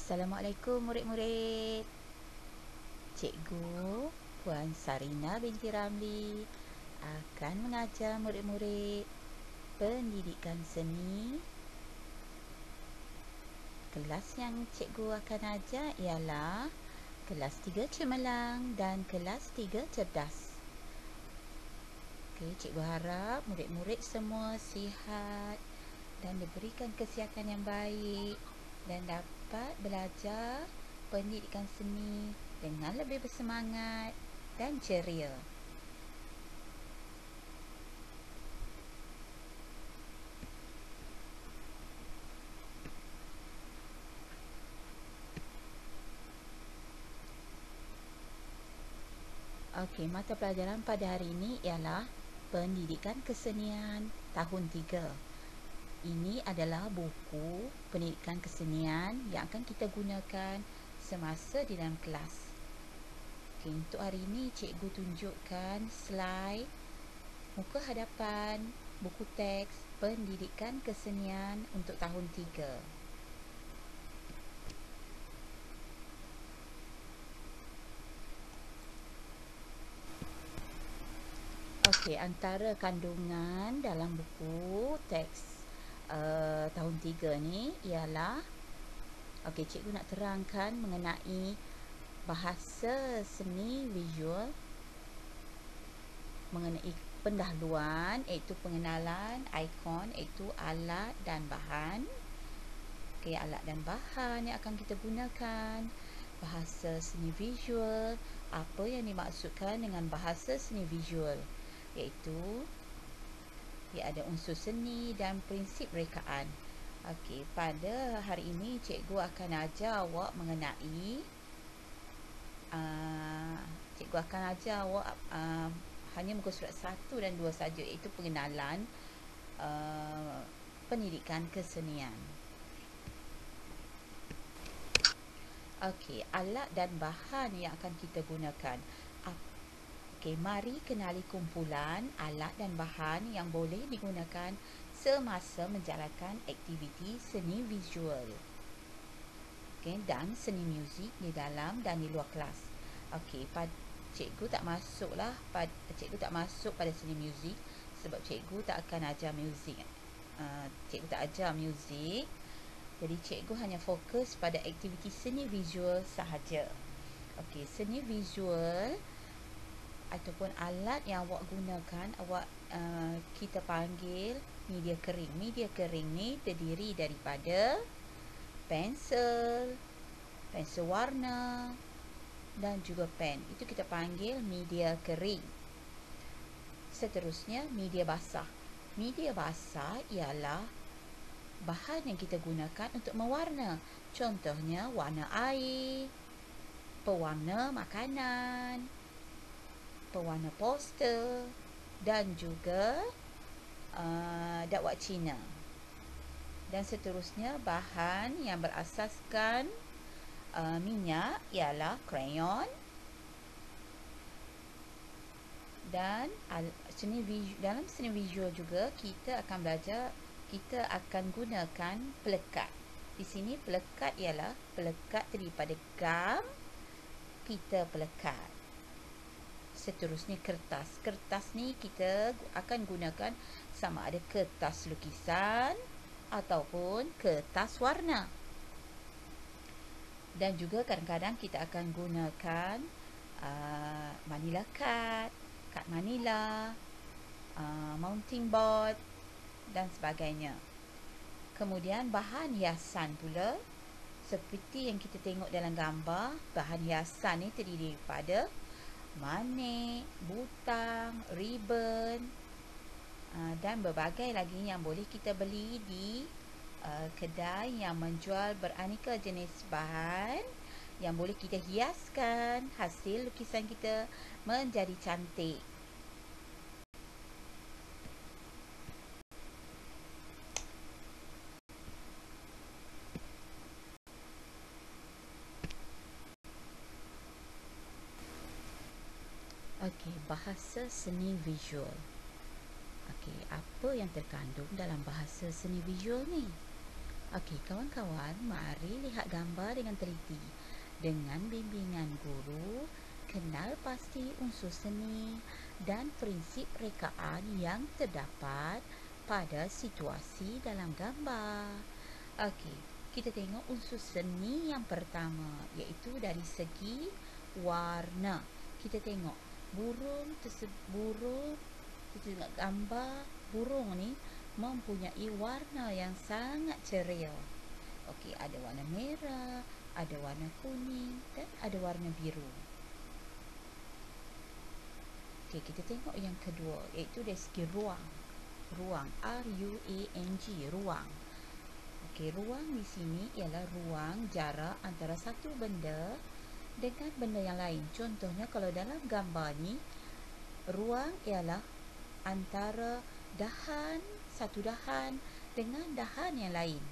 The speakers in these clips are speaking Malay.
Assalamualaikum murid-murid. Cikgu Puan Sarina binti Ramli akan mengajar murid-murid pendidikan seni. Kelas yang cikgu akan ajar ialah kelas 3 cemerlang dan kelas 3 cerdas. Okey, cikgu harap murid-murid semua sihat dan diberikan kesihatan yang baik dan dapat belajar pendidikan seni dengan lebih bersemangat dan ceria. Okey, mata pelajaran pada hari ini ialah pendidikan kesenian tahun 3. Ini adalah buku pendidikan kesenian yang akan kita gunakan semasa di dalam kelas. Okey, untuk hari ini cikgu tunjukkan slide muka hadapan buku teks pendidikan kesenian untuk tahun 3. Okey, antara kandungan dalam buku teks tahun 3 ni ialah okey, cikgu nak terangkan mengenai bahasa seni visual, mengenai pendahuluan iaitu pengenalan ikon iaitu alat dan bahan. Okey, alat dan bahan yang akan kita gunakan, bahasa seni visual, apa yang dimaksudkan dengan bahasa seni visual iaitu ia ada unsur seni dan prinsip rekaan. Okey, pada hari ini cikgu akan ajar awak mengenai cikgu akan ajar awak hanya muka surat 1 dan 2 saja iaitu pengenalan pendidikan kesenian. Okey, alat dan bahan yang akan kita gunakan. Okey, mari kenali kumpulan alat dan bahan yang boleh digunakan semasa menjalankan aktiviti seni visual. Okey, dan seni muzik di dalam dan di luar kelas. Okey, cikgu tak masuk pada seni muzik sebab cikgu tak akan ajar muzik. Cikgu tak ajar muzik. Jadi cikgu hanya fokus pada aktiviti seni visual sahaja. Okey, seni visual ataupun alat yang awak gunakan, kita panggil media kering. Media kering ni terdiri daripada pensel warna dan juga pen. Itu kita panggil media kering. Seterusnya media basah. Media basah ialah bahan yang kita gunakan untuk mewarna. Contohnya warna air, pewarna makanan, pewarna poster dan juga dakwah Cina. Dan seterusnya bahan yang berasaskan minyak ialah krayon. Dan dalam seni visual juga kita akan gunakan pelekat. Di sini pelekat ialah pelekat daripada gam kita pelekat. Seterusnya kertas. Kertas ni kita akan gunakan sama ada kertas lukisan ataupun kertas warna. Dan juga kadang-kadang kita akan gunakan manila card, kad manila, mounting board dan sebagainya. Kemudian bahan hiasan pula, seperti yang kita tengok dalam gambar, bahan hiasan ni terdiri daripada manik, butang, ribbon dan berbagai lagi yang boleh kita beli di kedai yang menjual beraneka jenis bahan yang boleh kita hiaskan hasil lukisan kita menjadi cantik. Okey, bahasa seni visual. Okey, apa yang terkandung dalam bahasa seni visual ni? Okey, kawan-kawan, mari lihat gambar dengan teliti. Dengan bimbingan guru, kenal pasti unsur seni dan prinsip rekaan yang terdapat pada situasi dalam gambar. Okey, kita tengok unsur seni yang pertama, iaitu dari segi warna. Kita tengok burung, kita tengok gambar burung ni mempunyai warna yang sangat ceria. Okey, ada warna merah, ada warna kuning dan ada warna biru. Okey, kita tengok yang kedua, iaitu dari segi ruang. Ruang, R-U-A-N-G, ruang. Okey, ruang di sini ialah ruang jarak antara satu benda dengan benda yang lain. Contohnya kalau dalam gambar ni, ruang ialah antara satu dahan dengan dahan yang lain.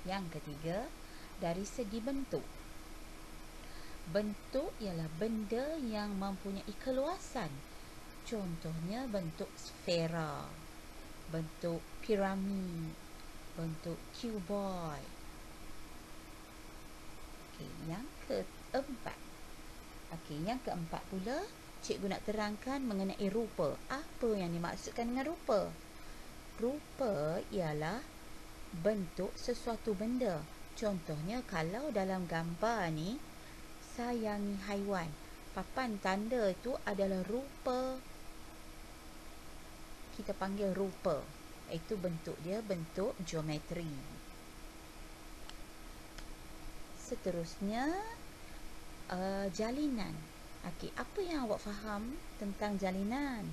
Yang ketiga, dari segi bentuk. Bentuk ialah benda yang mempunyai keluasan. Contohnya bentuk sfera, bentuk piramid, bentuk cuboid. Okey, yang keempat. Okey, yang keempat pula, cikgu nak terangkan mengenai rupa. Apa yang dimaksudkan dengan rupa? Rupa ialah bentuk sesuatu benda. Contohnya kalau dalam gambar ni, sayangi haiwan. Papan tanda itu adalah rupa. Kita panggil rupa. Itu bentuk dia, bentuk geometri. Seterusnya, jalinan. Okey, apa yang awak faham tentang jalinan?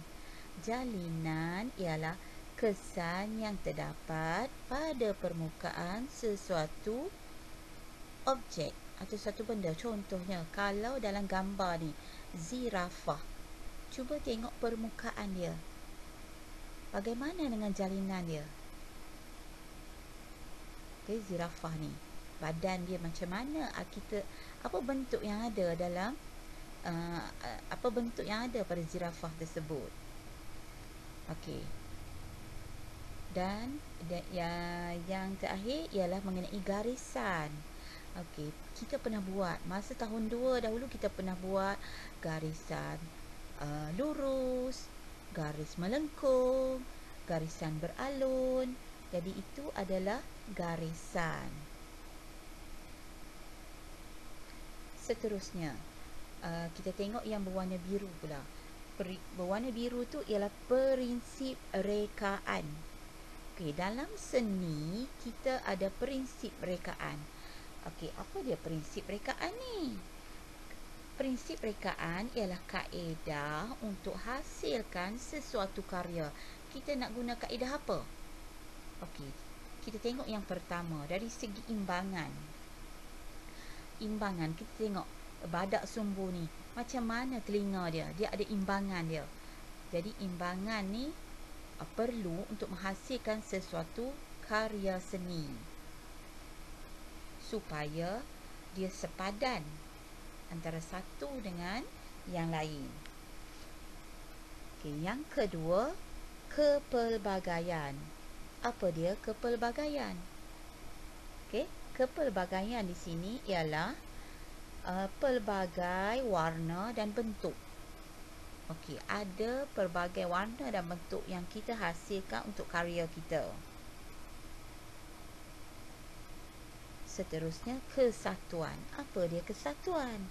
Jalinan ialah kesan yang terdapat pada permukaan sesuatu objek atau satu benda. Contohnya, kalau dalam gambar ni, zirafah. Cuba tengok permukaan dia. Bagaimana dengan jalinan dia? Okey, zirafah ni. Badan dia macam mana? Apa bentuk yang ada dalam apa bentuk yang ada pada zirafah tersebut? Okey. Dan yang terakhir ialah mengenai garisan. Okey, kita pernah buat masa tahun 2 dahulu, kita pernah buat garisan lurus, garis melengkung, garisan beralun. Jadi itu adalah garisan. Seterusnya, kita tengok yang berwarna biru pula. Berwarna biru tu ialah prinsip rekaan. Okey, dalam seni kita ada prinsip rekaan. Okey, apa dia prinsip rekaan ni? Prinsip rekaan ialah kaedah untuk hasilkan sesuatu karya. Kita nak guna kaedah apa? Okey, kita tengok yang pertama dari segi imbangan. Imbangan, kita tengok badak sumbu ni, macam mana telinga dia? Dia ada imbangan dia. Jadi imbangan ni perlu untuk menghasilkan sesuatu karya seni supaya dia sepadan antara satu dengan yang lain. Okey, yang kedua, kepelbagaian. Apa dia kepelbagaian? Okey, kepelbagaian di sini ialah pelbagai warna dan bentuk. Okey, ada pelbagai warna dan bentuk yang kita hasilkan untuk karya kita. Seterusnya, kesatuan. Apa dia kesatuan?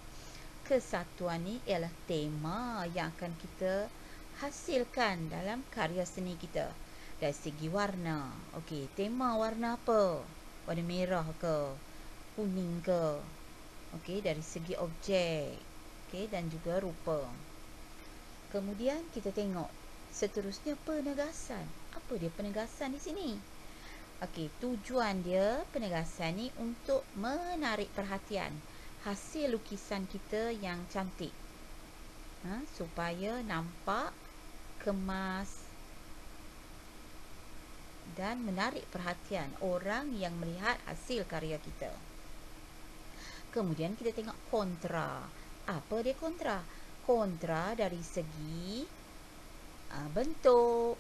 Kesatuan ni ialah tema yang akan kita hasilkan dalam karya seni kita. Dari segi warna. Okey, tema warna apa? Warna merah ke? Kuning ke? Okey, dari segi objek. Okey, dan juga rupa. Kemudian kita tengok seterusnya penegasan. Apa dia penegasan di sini? Okey, tujuan dia penegasan ni untuk menarik perhatian hasil lukisan kita yang cantik. Supaya nampak kemas dan menarik perhatian orang yang melihat hasil karya kita. Kemudian kita tengok kontra. Apa dia kontra? Kontra dari segi bentuk,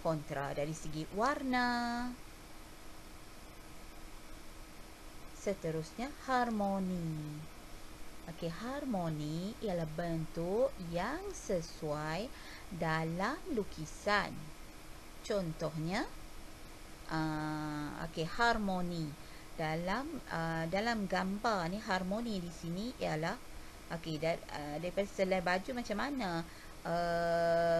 kontra dari segi warna. Seterusnya harmoni. Okey, harmoni ialah bentuk yang sesuai dalam lukisan. Contohnya, okey, harmoni dalam gambar ni, harmoni di sini ialah okey, daripada selai baju macam mana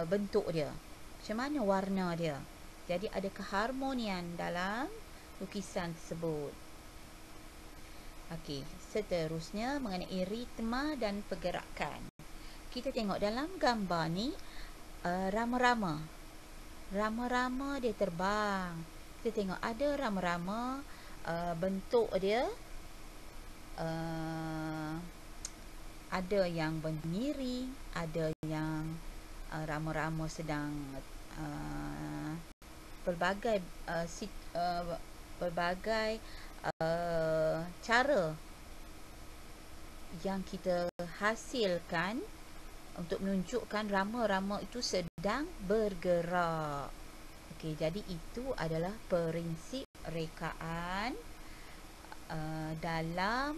bentuk dia, macam mana warna dia. Jadi ada keharmonian dalam lukisan tersebut. Okey, seterusnya mengenai ritma dan pergerakan. Kita tengok dalam gambar ni, rama-rama. Rama-rama dia terbang. Kita tengok ada rama-rama, bentuk dia ada yang bermiring, ada yang rama-rama sedang pelbagai cara yang kita hasilkan untuk menunjukkan rama-rama itu sedang bergerak. Okey, jadi itu adalah prinsip rekaan dalam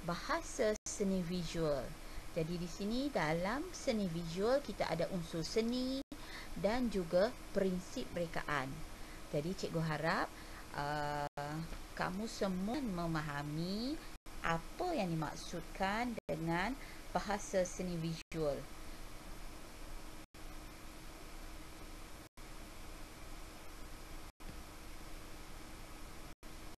bahasa seni visual. Jadi di sini dalam seni visual kita ada unsur seni dan juga prinsip rekaan. Jadi cikgu harap kamu semua memahami apa yang dimaksudkan dengan bahasa seni visual.